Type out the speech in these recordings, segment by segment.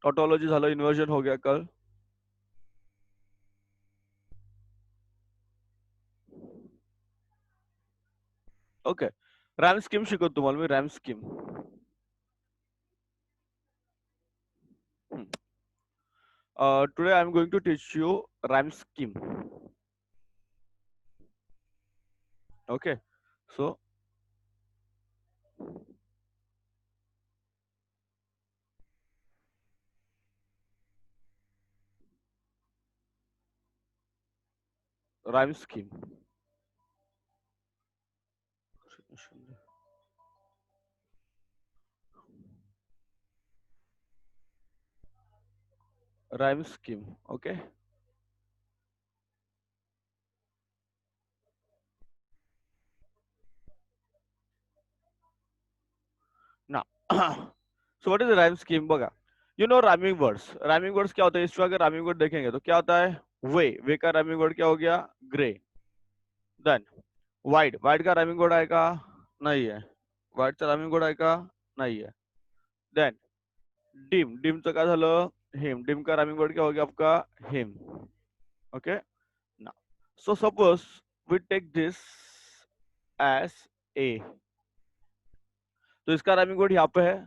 Tautology झालं, inversion हो गया कल. ओके. रॅम स्कीम शिकवतो तुम्हाला मी, RAM scheme. Today I'm going to teach you rhyme scheme. Okay. So rhyme scheme. Rhyme scheme. Okay. Now, so what is the rhyme scheme? बघा. You know rhyming words. Rhyming words क्या होता है? इस तरह के rhyming word देखेंगे तो क्या होता है? वे का rhyming word क्या हो गया? Gray. Then वाइड का rhyming word आएगा? नहीं है. वाइड का rhyming word आएगा? नहीं है. Then डिम तो क्या झालं? डिम का rhyming word क्या हो गया आपका? Him. Okay. Now, so suppose we take this as A, तो इसका राइमिंग वर्ड यहाँ पे है,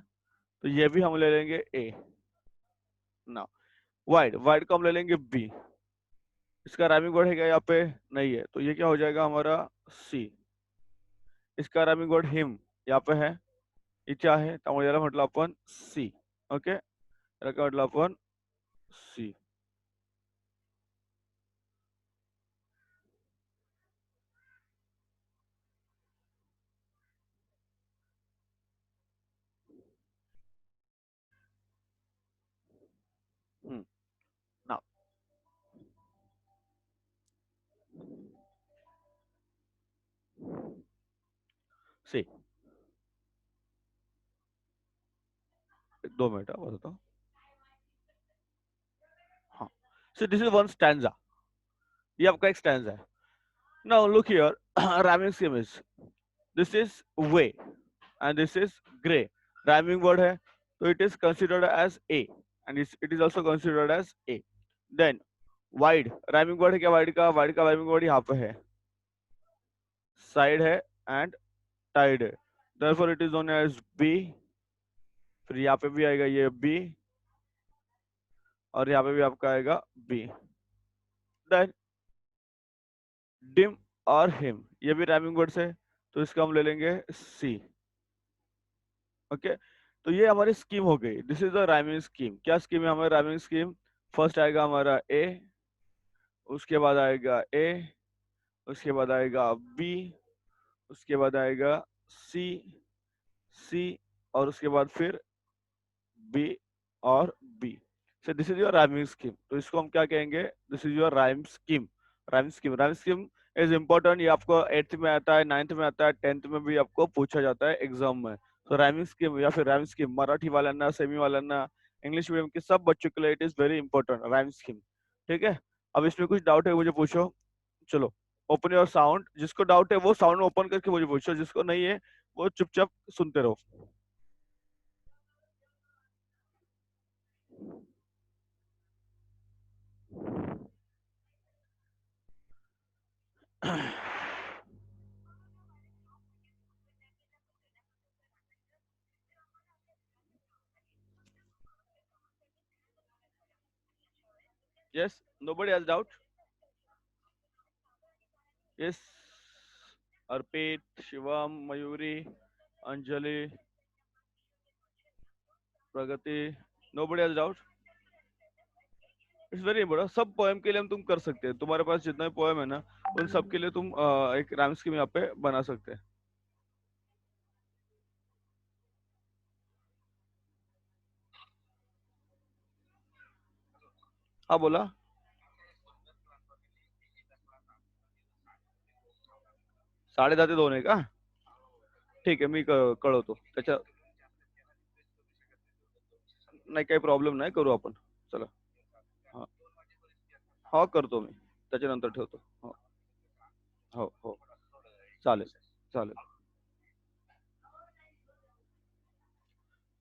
तो ये भी हम ले लेंगे A. ना वाइड को हम ले लेंगे B. इसका राइमिंग वर्ड है क्या यहाँ पे? नहीं है, तो ये क्या हो जाएगा हमारा C. इसका राइमिंग वर्ड हिम यहाँ पे है, ये क्या है? त्यामुळे याला म्हटलं आपण C. ओके, याला काय म्हटलं आपण? C. नाउ सी, 2 मिनट बताता हूँ. हाँ, so this is one stanza. ये आपका एक स्टैंजा है. Now look here, rhyming scheme is this is way and this is gray. Rhyming word है, so it is considered as A and it is also considered as A. Then wide, rhyming word है क्या? Wide का rhyming word यहाँ पे है, side है and tide है. Therefore it is known as B. फिर यहाँ पे भी आएगा ये B और यहाँ पे भी आपका आएगा B. Then dim और him, ये भी rhyming words है, तो इसका हम ले लेंगे C. ओके, तो ये हमारी स्कीम हो गई. This is the rhyming scheme. क्या स्कीम है हमारी राइमिंग स्कीम? फर्स्ट आएगा हमारा ए, उसके बाद आएगा ए, उसके बाद आएगा बी, उसके बाद आएगा सी, सी और उसके बाद फिर बी और B. So this is your rhyming scheme. तो इसको हम क्या कहेंगे? This is your rhyme scheme. Rhyme scheme is important. ये आपको 8th में आता है, 9th में आता है, 10th में भी आपको पूछा जाता है एग्जाम में. तो राइमिंग स्कीम या फिर राइम स्कीम मराठी वाला सेमी वाला इंग्लिश मीडियम के सब बच्चों के लिए it is very important rhyme scheme. ठीक है, अब इसमें कुछ डाउट है मुझे पूछो. चलो, ओपन योर साउंड. जिसको डाउट है वो साउंड ओपन करके मुझे पूछो, जिसको नहीं है वो चुपचाप सुनते रहो. Yes, nobody has doubt. Yes, Arpit, Shivam, Mayuri, Anjali, Pragati. Nobody has doubt. It's very important. सब पोएम के लिए हम तुम कर सकते हैं. तुम्हारे पास जितना भी पोएम है ना, उन सब के लिए तुम एक राइम स्कीम यहाँ पे बना सकते हैं. हाँ बोला. 10:30 ते 2 आहे का? ठीक आहे, मी कळवतो त्याच्या. नाही, काही प्रॉब्लेम नाही, करू आपण. चला. हा, हो करतो मी, त्याच्यानंतर ठेवतो. हो हो हो, चालेल चालेल.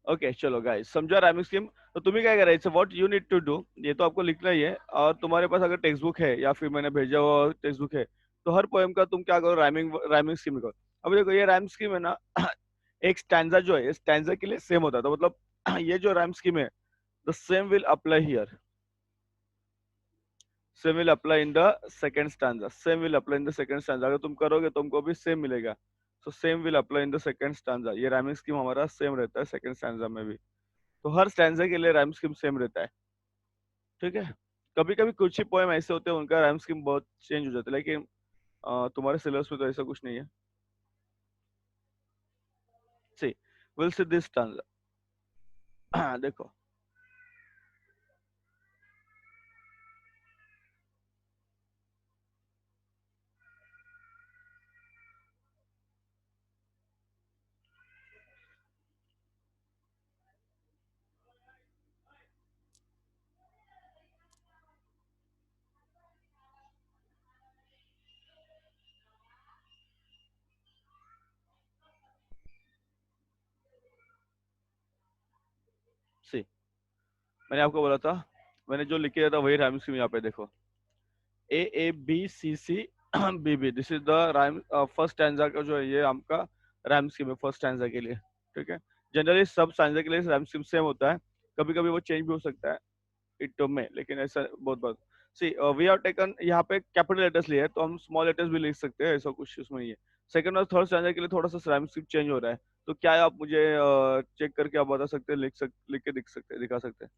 ओके चलो गाइस, समझा राइमिंग स्कीम। तो तुम्हें क्या करायचं, what you need to do, ये तो आपको लिखना ही है। और तुम्हारे पास अगर टेक्स्ट बुक है या फिर मैंने भेजा हुआ टेक्स्ट बुक है, तो हर पोएम का तुम क्या करो, राइमिंग राइमिंग स्कीम करो। अब देखो ये राइम स्कीम है ना, एक स्टैंजा जो है स्टैंजा के लिए सेम होता है, तो मतलब ये जो राइम स्कीम है, the same will apply here, same will apply in the second stanza, same will apply in the second stanza. अगर तुम करोगे तुमको भी सेम मिलेगा। So same will apply in the second stanza, ये राइमिंग स्कीम हमारा same रहता है सेकंड स्टैंजा में भी। तो हर स्टैंजा के लिए राइम स्कीम सेम रहता है। ठीक है। कभी कभी कुछ ही पोएम ऐसे होते हैं उनका राइम स्कीम बहुत चेंज हो जाता है, लेकिन तुम्हारे सिलेबस में तो ऐसा कुछ नहीं है। सी, विल सी दिस स्टैंजा। देखो, सी, मैंने आपको बोला था, मैंने जो लिख के दिया था वही राइम स्कीम यहाँ पे देखो। A A B C C B B, this is the rhyme first stanza का जो है ये आपका राइम स्कीम है फर्स्ट स्टैंजा के लिए। ठीक है। जनरली सब स्टैंजा के लिए राइम स्कीम सेम होता है, कभी कभी वो चेंज भी हो सकता है इट में, लेकिन ऐसा बहुत बहुत। सी, वी हैव टेकन यहाँ पे कैपिटल लेटर्स लिए है, तो हम स्मॉल लेटर्स भी लिख सकते हैं, ऐसा कुछ उसमें नहीं है। सेकंड और थर्ड स्टैंडर्ड के लिए थोड़ा सा राइम स्क्रिप्ट चेंज हो रहा है। तो क्या है, आप मुझे चेक करके आप बता सकते हैं, लिख के दिख सकते हैं, दिखा सकते हैं।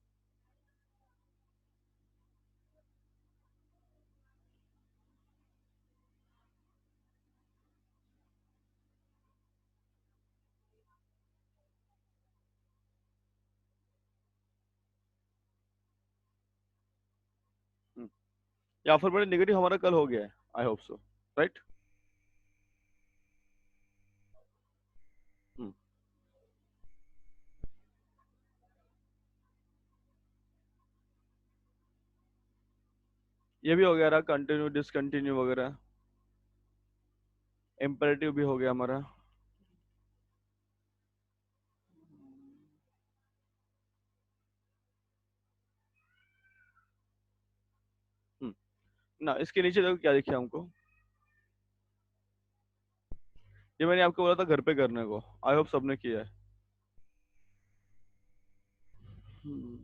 हम्म। ये अल्फाबेट नेगेटिव हमारा कल हो गया है, आई होप सो, राइट। ये भी हो गया रहा, कंटिन्यू डिसकंटिन्यू वगैरह। इम्पेरेटिव भी हो गया हमारा। हम्म। ना इसके नीचे देखो क्या दिखा हमको। ये मैंने आपको बोला था घर पे करने को, आई होप सबने किया है। हम्म।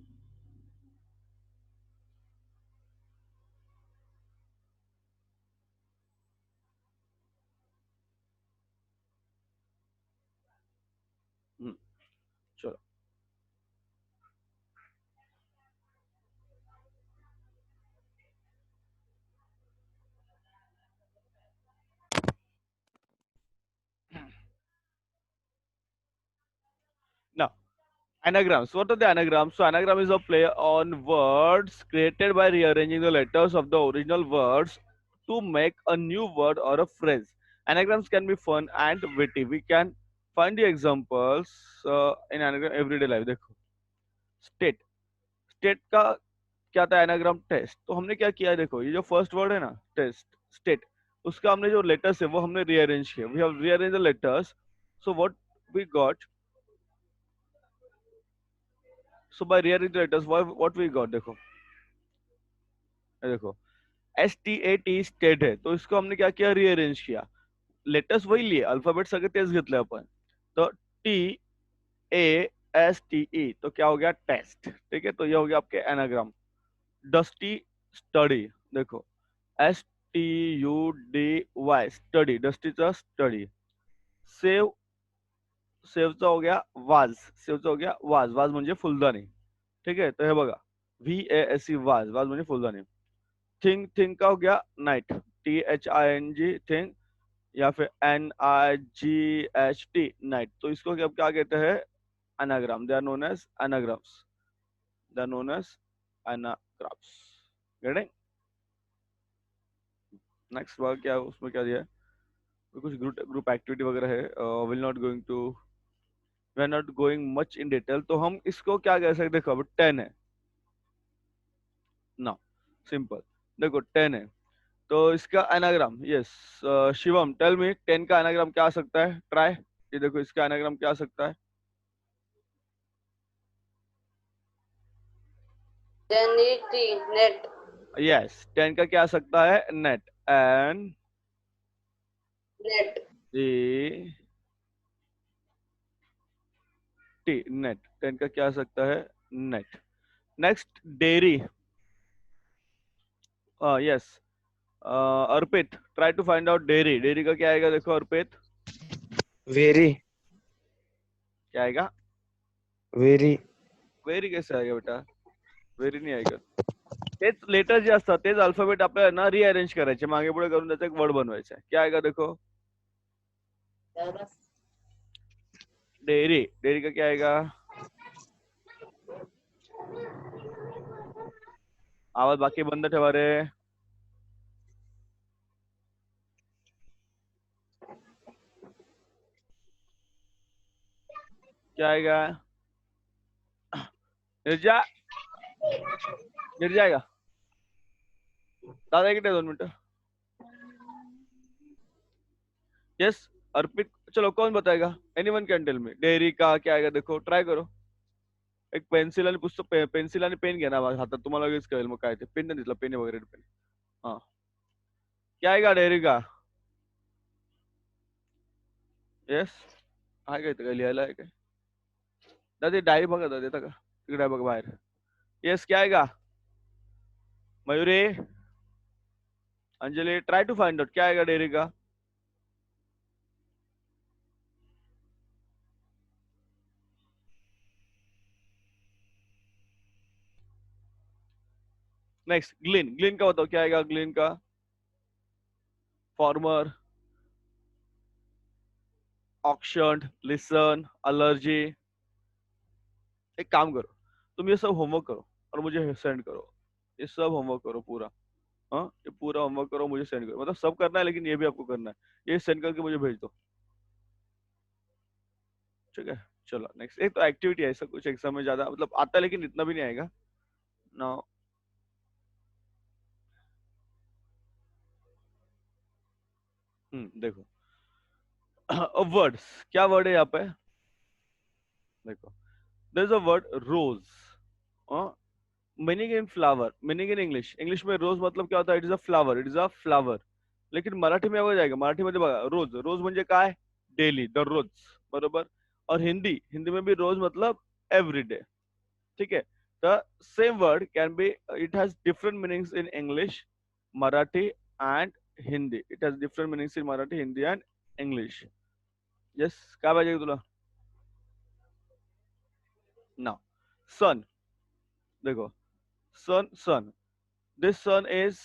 हम्म, चलो। Now, anagrams. What are the anagrams? So, anagram is a play on words created by rearranging the letters of the original words to make a new word or a phrase. Anagrams can be fun and witty. We can find the examples in anagram everyday life. देखो, state. State का क्या था, anagram test. तो हमने क्या किया है, देखो ये जो फर्स्ट वर्ड है ना, टेस्ट, स्टेट, उसका हमने जो लेटर्स है वो हमने रीअरेंज किया, we have rearrange the letters. So what we got, so by rearrange the letters what we got, देखो, ये देखो, STAT स्टेट है, तो इसको हमने क्या किया, रीअरेंज किया। लेटर्स वही लिए, अल्फाबेट सगळे तेच घेतले अपन। तो TASTE, तो क्या हो गया, टेस्ट। ठीक है, तो ये हो गया आपके एनाग्राम। डस्टी, स्टडी, देखो, STUDY, स्टडी, डस्टीचा स्टडी। सेव, सेवचा हो गया वाज, सेवचा हो गया वाज, वाज म्हणजे फुलदाणी। ठीक है, तो हे बघा, VASE, वाज, वाज म्हणजे फुलदाणी। थिंग, थिंग का हो गया नाइट, THING, थिंग, या फिर NIGHT, नाइट। तो इसको क्या क्या कहते हैं, anagram, they are known as anagrams, they are known as anagrams. Getting. Next work क्या है, उसमें क्या दिया है, कुछ ग्रुप ग्रुप एक्टिविटी वगैरह है, will not going to, we are not going much in detail. तो हम इसको क्या कह सकते हैं, देखो अब 10 है ना, सिंपल। देखो 10 है, तो इसका anagram, yes, Shivam tell me 10 का एनाग्राम क्या आ सकता है, ट्राई। ये देखो इसका एनाग्राम क्या आ सकता है। नेट। यस, 10 का क्या आ सकता है? Net. N net. A T, net. 10 का क्या आ सकता है? Net. Next, dairy. Yes, Arpit, try to find out dairy. Dairy का क्या आएगा? देखो अर्पित, वेरी। क्या आएगा? वेरी। वेरी कैसे आएगा बेटा? वेरी नाही आएगा. तेच लेटर जे असतात तेच अल्फाबेट आपल्याला ना रिअरेंज करायचे, मागे पुढे करून त्याचा एक वर्ड बनवायचा आहे. क्या आएगा देखो? डेयरी. डेयरी का क्या आएगा? आवाज बाकी बंद ठेवा रे. क्या आएगा? निर्जा, निर्जा आएगा. दादा इकडे 2 मिनिटं. यस अर्पित, चलो कौन बताएगा? Anyone can tell me. Dairy का क्या आएगा? देखो ट्राय करो. एक पेन्सिल आणि पुस्तक, पेन्सिल आणि पेन घ्या ना हातात, तुम्हाला लगेच कळेल मग काय ते. पेन नाही दिसला, पेन वगैरे पेन. हा, क्या आएगा डेयरी का? यस, आहे काय? काय लिहायला आहे काय? दादा डायरी बघा, दादा देता का? तिकडे आहे बघा बाहेर. यस, क्या आएगा? Mayuri, Anjali, try to find out क्या आएगा डेयरी का? नेक्स्ट, ग्लीन. ग्लीन का बताओ क्या आएगा? ग्लीन का फॉर्मर, ऑक्शन, लिसन, एलर्जी. एक काम करो, तुम ये सब होमवर्क करो और मुझे सेंड करो. ये सब होमवर्क करो पूरा. हाँ, ये पूरा होमवर्क करो, मुझे सेंड करो. मतलब सब करना है लेकिन ये भी आपको करना है. ये सेंड करके मुझे भेज दो. ठीक है, चलो नेक्स्ट. एक तो एक्टिविटी है, ऐसा कुछ एग्जाम में ज्यादा मतलब आता है लेकिन इतना भी नहीं आएगा. नाउ देखो, वर्ड्स. क्या वर्ड है यहाँ पे? देखो, there is a word rose. Meaning in flower, meaning in English. English में रोज मतलब क्या होता है? It is a flower, it is a flower. लेकिन मराठी में बघा जाएगा, मराठी मध्ये बघा रोज. रोज म्हणजे काय? डेली, दररोज. बरोबर. और हिंदी, हिंदी में भी रोज मतलब एवरी डे. ठीक है. The same word can be, it has different meanings in English, Marathi and Hindi. It has different meanings in Marathi, Hindi and English. Yes, काय पाहिजे तुला? नाउ सन. देखो, sun. This sun is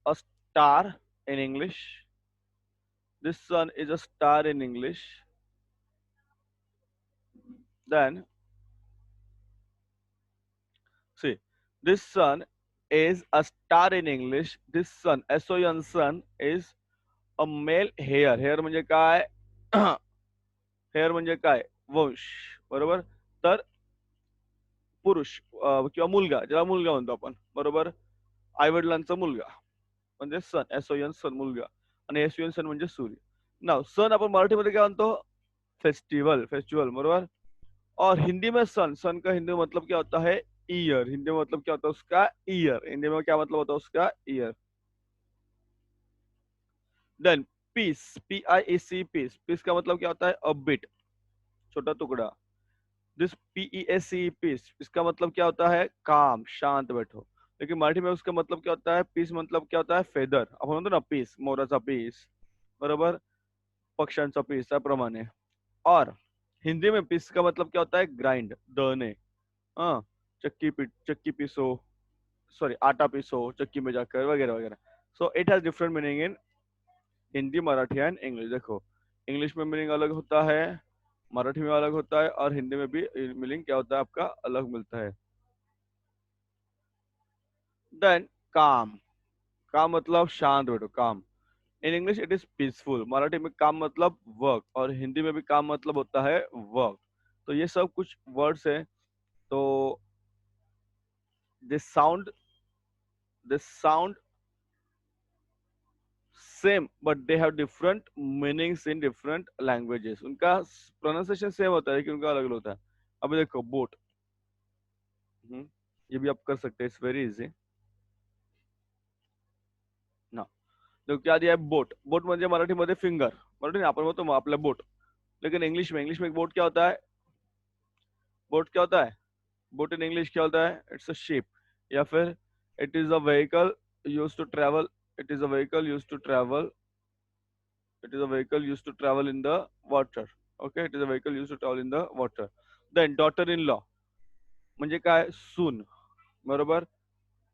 a star in English. This sun is a star in English. Then, see, this sun is a star in English. This sun, S-O-N, sun is a male hair. Hair म्हणजे काय? Hair म्हणजे काय? वंश. बरोबर. तर पुरुष किंवा मुलगा, ज्याला मुलगा म्हणतो आपण. बरोबर. आई वडिलांचा मुलगा म्हणजे सन, S-O-N, सन, मुलगा. आणि S-O-N, सन म्हणजे सूर्य. नाव सण आपण मराठीमध्ये काय म्हणतो? फेस्टिवल. फेस्टिवल, बरोबर. और हिंदी में सन, सन का हिंदी में मतलब क्या होता है? ईयर. हिंदी में मतलब क्या होता है उसका? ईयर. हिंदी में क्या मतलब होता है उसका? Ear. Then piece, P-I-E-C, piece. Piece का मतलब क्या होता है? अ बिट, छोटा टुकड़ा. दिस P-E-S-C, पीस, इसका मतलब क्या होता है? काम, शांत बैठो. लेकिन मराठी में उसका मतलब क्या होता है? पीस मतलब क्या होता है? फेदर. आपण म्हणतो ना पीस, मोराचा पीस. बरोबर. पक्ष्यांचा पीस, त्याप्रमाणे. और हिंदी में पीस का मतलब क्या होता है? ग्राइंड, दळणे. हाँ, चक्की पीसो, सॉरी आटा पीसो चक्की में जाकर, वगैरह वगैरह. So it has different meaning in Hindi, Marathi and English. देखो, इंग्लिश में मीनिंग अलग होता है, मराठी में अलग होता है, और हिंदी में भी मीनिंग क्या होता है आपका? अलग मिलता है. देन काम. काम मतलब शांत बैठो, काम. In English it is peaceful. Marathi में काम मतलब वर्क, और हिंदी में भी काम मतलब होता है वर्क. तो ये सब कुछ वर्ड्स हैं. तो this sound same but they have different meanings in different languages. उनका प्रोनाउंसिएशन सेम होता है लेकिन उनका अलग अलग होता है. अभी देखो, बोट. ये भी आप कर सकते हैं, इट्स वेरी इजी ना. तो क्या दिया है, बोट. बोट म्हणजे मराठीमध्ये फिंगर, मराठी नाही, आपण म्हणतो आपल्या बोट. लेकिन इंग्लिश में बोट क्या होता है, बोट क्या होता है, बोट इन इंग्लिश क्या होता है, इट्स अ शिप. या फिर it is a vehicle use to travel, it is a vehicle use to travel, it is a vehicle use to travel in the water. Okay, it is a vehicle use to travel in the water. Then daughter in law म्हणजे काय, सून. बरोबर.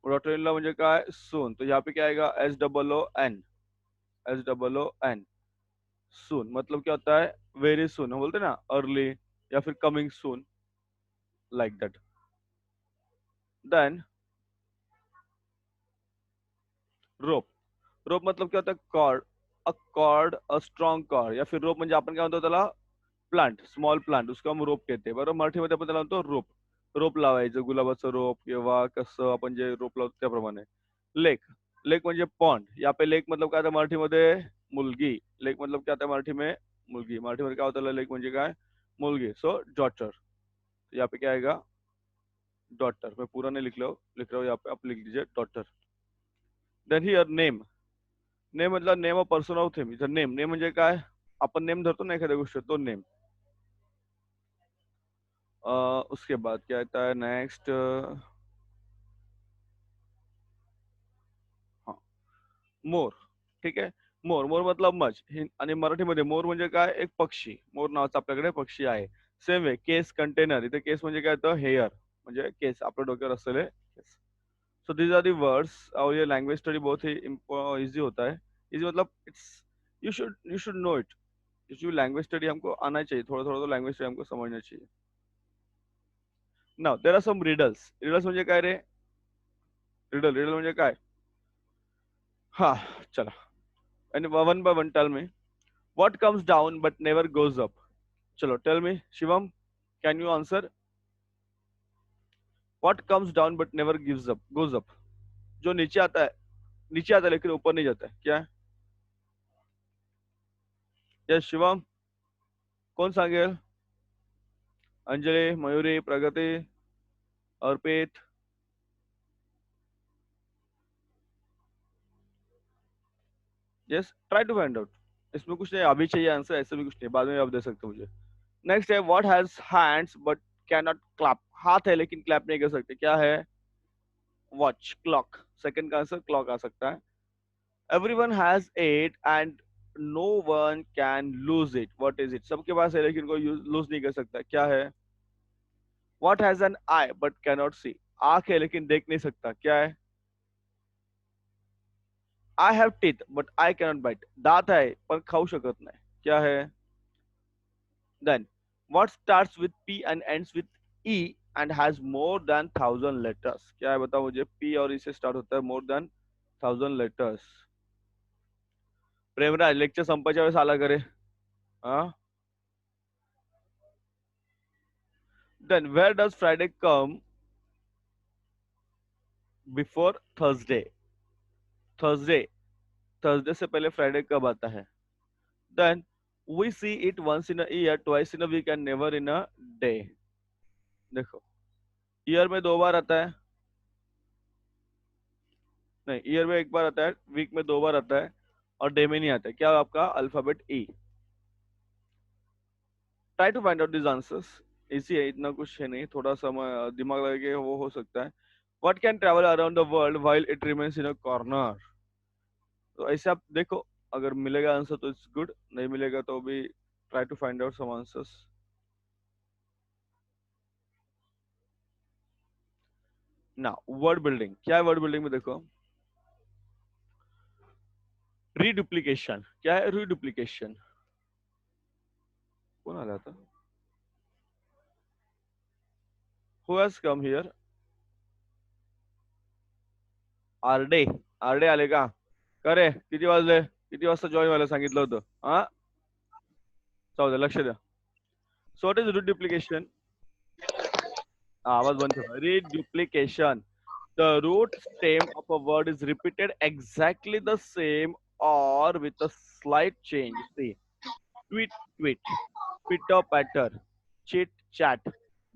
Daughter in law म्हणजे काय, सून. तो यहाँ पे क्या आएगा, S double O N, S double O N, soon. मतलब क्या होता है, वेरी सून. हम बोलते हैं ना अर्ली, या फिर coming soon, like that. Then rope. Rope मतलब क्या होता है, cord. A cord, a strong cord. या फिर रोप म्हणजे आपण काय म्हणतो त्याला, प्लांट, स्मॉल प्लांट, उसको हम रोप कहते. बरोबर, मराठीमध्ये आपण त्याला म्हणतो रोप. रोप लावायचं, गुलाबाचं रोप किंवा कसं आपण जे रोप लावतो त्याप्रमाणे. लेक. लेक म्हणजे पॉन्ड. या पे लेक मतलब काय, आता मराठीमध्ये मुलगी. लेक मतलब क्या आता मराठी में, मुलगी. मराठीमध्ये काय होतं, लेक म्हणजे काय, मुलगी. सो डॉटर. यहाँ पे क्या आएगा, डॉटर. मैं पूरा नहीं लिख रहा हूँ, यहाँ पे आप लिख दीजिए daughter. Then here name. Name मतलब name of person of thing. इथं नेम, नेम म्हणजे काय, आपण नेम धरतो ना एखाद्या गोष्टी, तो नेम. उसके बाद क्या आता है नेक्स्ट, हाँ, मोर. ठीक आहे. मोर, मोर मतलब मच. आणि मराठीमध्ये मोर म्हणजे काय, एक पक्षी. मोर नावाचा आपल्याकडे पक्षी आहे. Same way case container. इथे केस म्हणजे काय होतं, हेअर म्हणजे केस, आपल्या डोक्यावर असलेले केस. So these are the words. और ये लैंग्वेज स्टडी बहुत ही इजी होता है. इजी मतलब it's, you should know it. जो लैंग्वेज स्टडी हमको आना चाहिए, थोड़ा थोड़ा तो लैंग्वेज स्टडी हमको समझना चाहिए. Now there are some riddles. Riddles म्हणजे काय रे, रिडल, रिडल म्हणजे काय. हा, चला. आणि one by one tell me. What comes down but never goes up. चलो tell me Shivam, can you answer. What comes down but never gives up, goes up. जो नीचे आता है, नीचे आता है लेकिन ऊपर नहीं जाता है, क्या है. यस शिवम, कौन सांगेल. Anjali, Mayuri, Pragati, Arpit. Yes, try to find out. इसमें कुछ नहीं, अभी चाहिए आंसर, ऐसे भी कुछ नहीं, बाद में आप दे सकते हो मुझे. नेक्स्ट है, what has hands but can not clap. हाथ है लेकिन क्लैप नहीं कर सकते, क्या है. Watch, clock. सेकंड का आंसर क्लॉक आ सकता है. Everyone has it and no one can lose it. What is it. सबके पास है लेकिन कोई लूज नहीं कर सकता, क्या है. What has an eye but can not see. आंख है लेकिन देख नहीं सकता, क्या है. I have teeth but I can not bite. दांत है पर खाऊ शकत नाही, क्या है. Then what starts with P and ends with E and has more than 1000 letters. क्या है बताओ मुझे, पी और ई से स्टार्ट होता है, more than 1000 letters. Premraj, lecture संपायच्या वेळेस आला करे. हा. Then where does Friday come before Thursday. Thursday, Thursday से पहले फ्राइडे कब आता है. Then we see it once in a year, twice in a week and never in a day. देखो, ईयर में 2 बार आता है, नहीं, ईयर में एक बार आता है, वीक में 2 बार आता है, और डे में नहीं आता है. क्या आपका alphabet E. Try to find out this answers. इसी है, इतना कुछ है नहीं, थोड़ा सा दिमाग लगा के वो हो सकता है. What can travel around the world while it remains in a corner. तो ऐसे आप देखो, अगर मिलेगा आंसर तो इट्स गुड, नहीं मिलेगा तो भी try to find out some answers. ना वर्ड बिल्डिंग, क्या है वर्ड बिल्डिंग में, देखो. रीडुप्लीकेशन. क्या है रीडुप्लीकेशन. कौन आ रहा था, who has come here. Arde. Arde आले का. करे किती वाजले, किती वाजता जॉईन व्हायला सांगितलं होतं. हा, जाऊ द्या, लक्ष द्या. So what is reduplication. आवाज बंद ठेवा. Reduplication. The root stem of a word is repeated exactly the same or with a slight change. See, tweet, tweet, pitter patter, chit chat,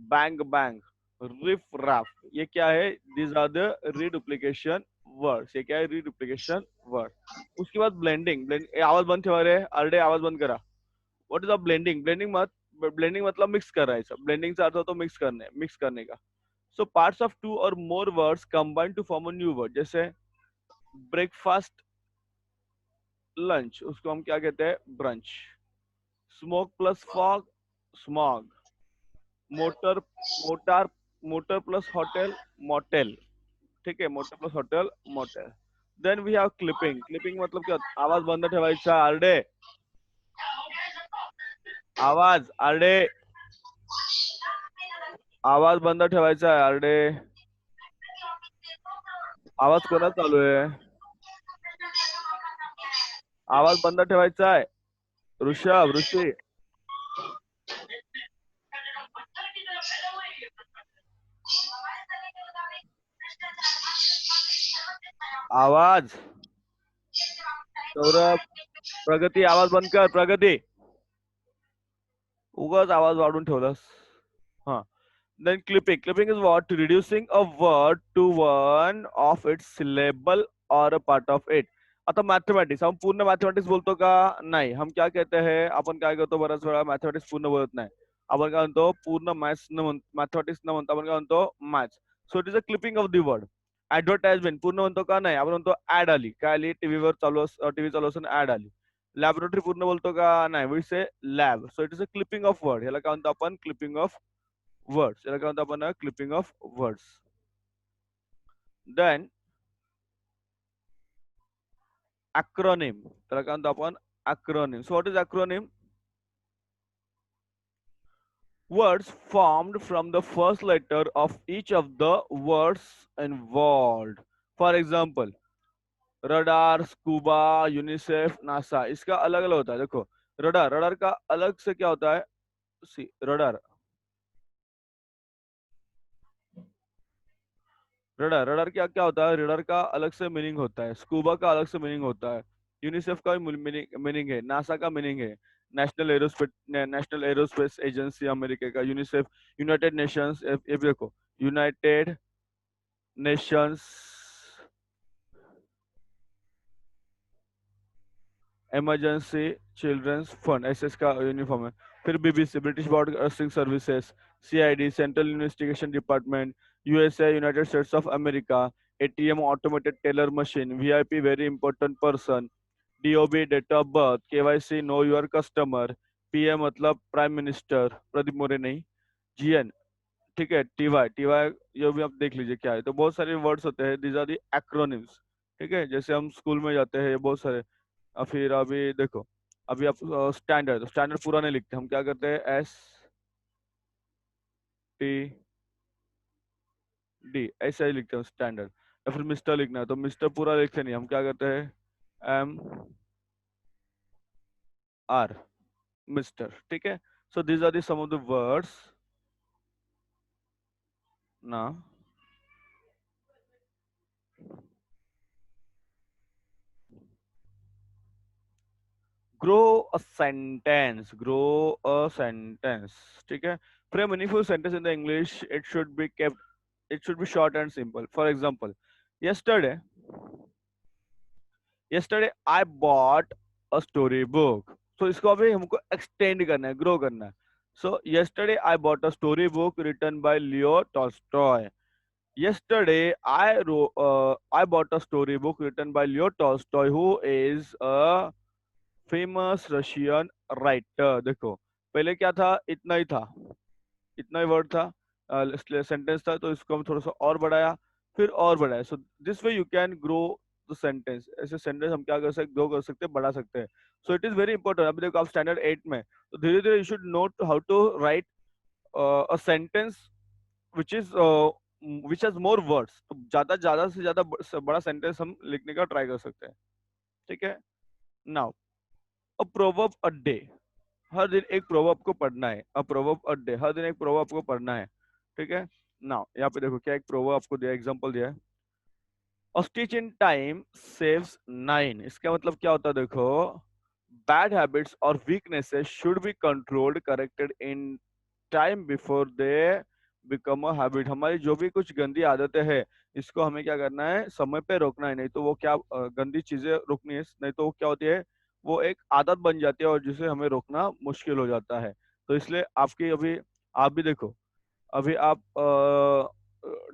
bang bang. Reef Ralph, ये क्या है? These are the रिडुप्लीकेशन words, ये क्या है? रिडुप्लीकेशन word. उसके बाद blending, आवाज बंद ठेवा रे, आरडे आवाज बंद करा। What is a blending? Blending मतलब मिक्स कर रहा है सब। ब्लेंडिंग से अर्थ होता है मिक्स करने का। सो पार्ट्स ऑफ टू और more words combine to form a new word, जैसे ब्रेकफास्ट, लंच, उसको हम क्या कहते हैं? Brunch. Smoke plus fog, smog. Motor motor motor plus hotel, motel. ठीक है, motor plus hotel, motel. Then we have clipping. Clipping मतलब क्या? आवाज बंद ठेवायचा आरडे, आवाज आरडे, आवाज बंद ठेवायचा आहे आरडे, आवाज कोणा चालू आहे? आवाज बंद ठेवायचा आहे ऋषी, आवाज। सौरभ, प्रगती आवाज बंद कर, प्रगती, उगाच आवाज वाढून ठेवलास। हा, then clipping is what? Reducing a word to one of its syllable or a part of it. आता मॅथमॅटिक्स, हम पूर्ण मॅथमॅटिक्स बोलतो का? नाही. हम क्या कहते हैं? आपण काय करतो बऱ्याच वेळा? मॅथमॅटिक्स पूर्ण बोलत नाही, आपण काय म्हणतो? पूर्ण मॅथ्स न मॅथमॅटिक्स न म्हणतो आपण काय म्हणतो? Maths. So it is a clipping of the word. Advertisement पूर्ण म्हणतो का? नाही, आपण म्हणतो ऍड आली. काय आली? टीव्हीवर चालू, टीव्ही चालू असून ऍड आली. लॅबोरेटरी पूर्ण बोलतो का? नाही, वी से lab. So it is a clipping of word. ह्याला काय म्हणतो आपण? क्लिपिंग ऑफ वर्ड्स, याला काय म्हणतो आपण? Clipping of words. Then acronym, त्याला काय म्हणतो आपण? acronym. So what is acronym? Words formed from the first letter of each of the words involved. For example, radar, scuba, UNICEF, NASA, इसका अलग अलग होता है। देखो, रडार, रडार का अलग से क्या होता है? सी, रडार, रडार, रडार क्या क्या होता है? रडार का अलग से मीनिंग होता है, स्कूबा का अलग से मीनिंग होता है, यूनिसेफ का मीनिंग है, नासा का मीनिंग है, नेशनल एरोस्पेस एजेंसी अमेरिका का, यूनिसेफ, यूनाइटेड नेशंस, ये भी देखो, united nations emergency children's fund, ऐसे इसका यूनिफॉर्म है। फिर BBC, British broadcasting services, CID, central investigation department, USA, united states of America, ATM, automated teller machine, VIP, very important person, DOB, date of birth, KYC, know your customer, PM मतलब prime minister, Pradeep More नहीं, GN, ठीक है, TY, TY, ये भी आप देख लीजिए क्या है। तो बहुत सारे वर्ड्स होते हैं, दीज आर दी एक्रोनिम्स। ठीक है, जैसे हम स्कूल में जाते हैं, ये बहुत सारे। फिर अभी देखो, अभी आप स्टैंडर्ड, स्टैंडर्ड पूरा नहीं लिखते, हम क्या करते हैं? एस टी डी, ऐसा ही लिखते हैं स्टैंडर्ड। या फिर मिस्टर लिखना है तो मिस्टर पूरा लिखते नहीं, हम क्या करते हैं? M R, mister. ठीक है, so these are the some of the words ना। Grow a sentence, grow a sentence. ठीक है, for a meaningful sentence in the English, it should be short and simple. For example, yesterday, yesterday I bought a story book. So इसको अभी हमको extend करना है, grow करना है. So yesterday I bought a story book written by Leo Tolstoy. Yesterday I bought a story book written by Leo Tolstoy, who is a famous Russian writer. देखो, पहले क्या था? इतना ही था, इतना ही वर्ड था, सेंटेंस था, तो इसको हम थोड़ा सा और बढ़ाया, फिर और बढ़ाया। So this way you can grow the sentence. ऐसे सेंटेंस हम क्या कर सकते? ग्रो कर सकते हैं, बढ़ा सकते हैं। So it is very important. अभी देखो, आप स्टैंडर्ड 8 में, तो धीरे धीरे you should note how to write a sentence which is which has more words. तो ज्यादा से ज्यादा बड़ा सेंटेंस हम लिखने का ट्राई कर सकते हैं। ठीक है, now a proverb a day, हर दिन एक प्रोवर्ब को पढ़ना है। अ प्रोवर्ब अ डे, हर दिन एक प्रोवर्ब को पढ़ना है। ठीक है, नाउ यहाँ पे देखो क्या एक प्रोवर्ब आपको दिया, एग्जांपल दिया है, अ स्टिच इन टाइम सेव्स 9। इसका मतलब क्या होता है? देखो, बैड हैबिट्स और weaknesses should be controlled, corrected in time before they become a habit. हमारी जो भी कुछ गंदी आदतें हैं, इसको हमें क्या करना है, समय पे रोकना है, नहीं तो वो क्या गंदी चीजें रोकनी है, नहीं तो वो क्या होती है, वो एक आदत बन जाती है और जिसे हमें रोकना मुश्किल हो जाता है। तो इसलिए आपकी अभी, आप भी देखो, अभी आप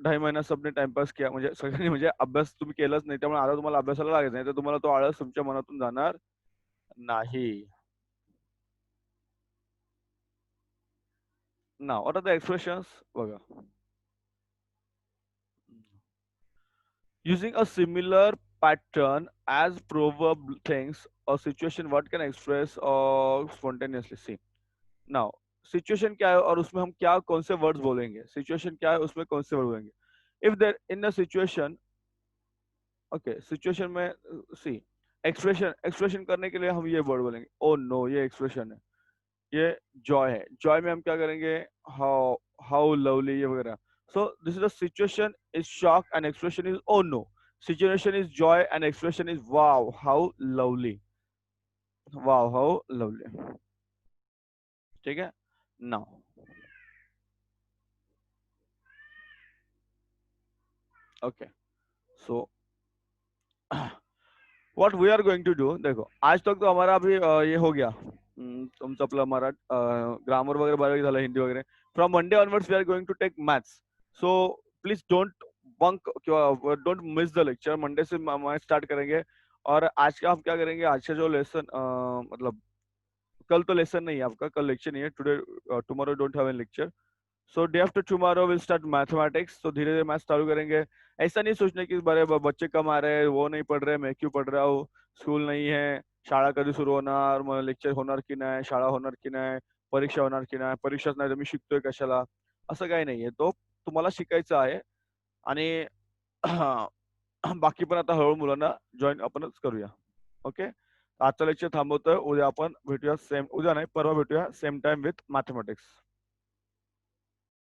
2.5 महिना सबने टाइमपास किया, म्हणजे सगळ्यांनी म्हणजे अभ्यास तुम्ही केलाच नाही, त्यामुळे आता तुम्हाला अभ्यासाला लागायचं नाही, तर तुम्हाला तो आळस तुमच्या मनातून जाणार नाही. नाव व्हॉट आर द एक्सप्रेशन्स बघा. Using a similar pattern as proverb things or situation what can express or spontaneously see. Now situation क्या है और उसमें हम क्या कौन से वर्ड्स बोलेंगे, सिचुएशन क्या है उसमें कौन से वर्ड बोलेंगे. If there in the situation, okay situation में सी, एक्सप्रेशन, एक्सप्रेशन करने के लिए हम ये वर्ड बोलेंगे, ओ नो, ये एक्सप्रेशन है, ये जॉय है, जॉय में हम क्या करेंगे, हाउ, हाउ लवली, ये वगैरह. So this is the situation is shock and expression is oh no. Situation is joy and expression is wow how lovely, wow how lovely. ठीक है. Now okay, so what we are going to do, देखो आज तक तो हमारा अभी ये हो गया, तुमचं आपलं ग्रामर वगैरे बरं झालं, हिंदी वगैरे. From Monday onwards we are going to take maths. So please don't bunk, don't miss the lecture. Monday से मैथ स्टार्ट करेंगे. और आज का हम क्या करेंगे, आज का जो लेसन, मतलब कल तो लेसन नहीं है आपका, कल लेक्चर नहीं है, today tomorrow don't have any lecture. So day after tomorrow will start mathematics. तो धीरे धीरे मैथ चालू करेंगे. ऐसा नहीं सोचने की बारे बच्चे कम आ रहे हैं, वो नहीं पढ़ रहे, मैं क्यों पढ़ रहा हूँ, स्कूल नहीं है, शाळा कधी सुरू होणार, मग लेक्चर होणार की नाही, शाळा होणार की नाही, परीक्षा होणार की नाही, परीक्षाच नाही तर मी शिकतोय कशाला, असं काही नाहीये. तो तुम्हाला शिकायचं आहे. आणि बाकी पण आता हळूहळू मुलांना जॉईन आपणच करूया. ओके, आजचं लेक्चर थांबवतोय. उद्या आपण भेटूया, सेम उद्या नाही परवा भेटूया, सेम टाइम विथ मॅथमेटिक्स.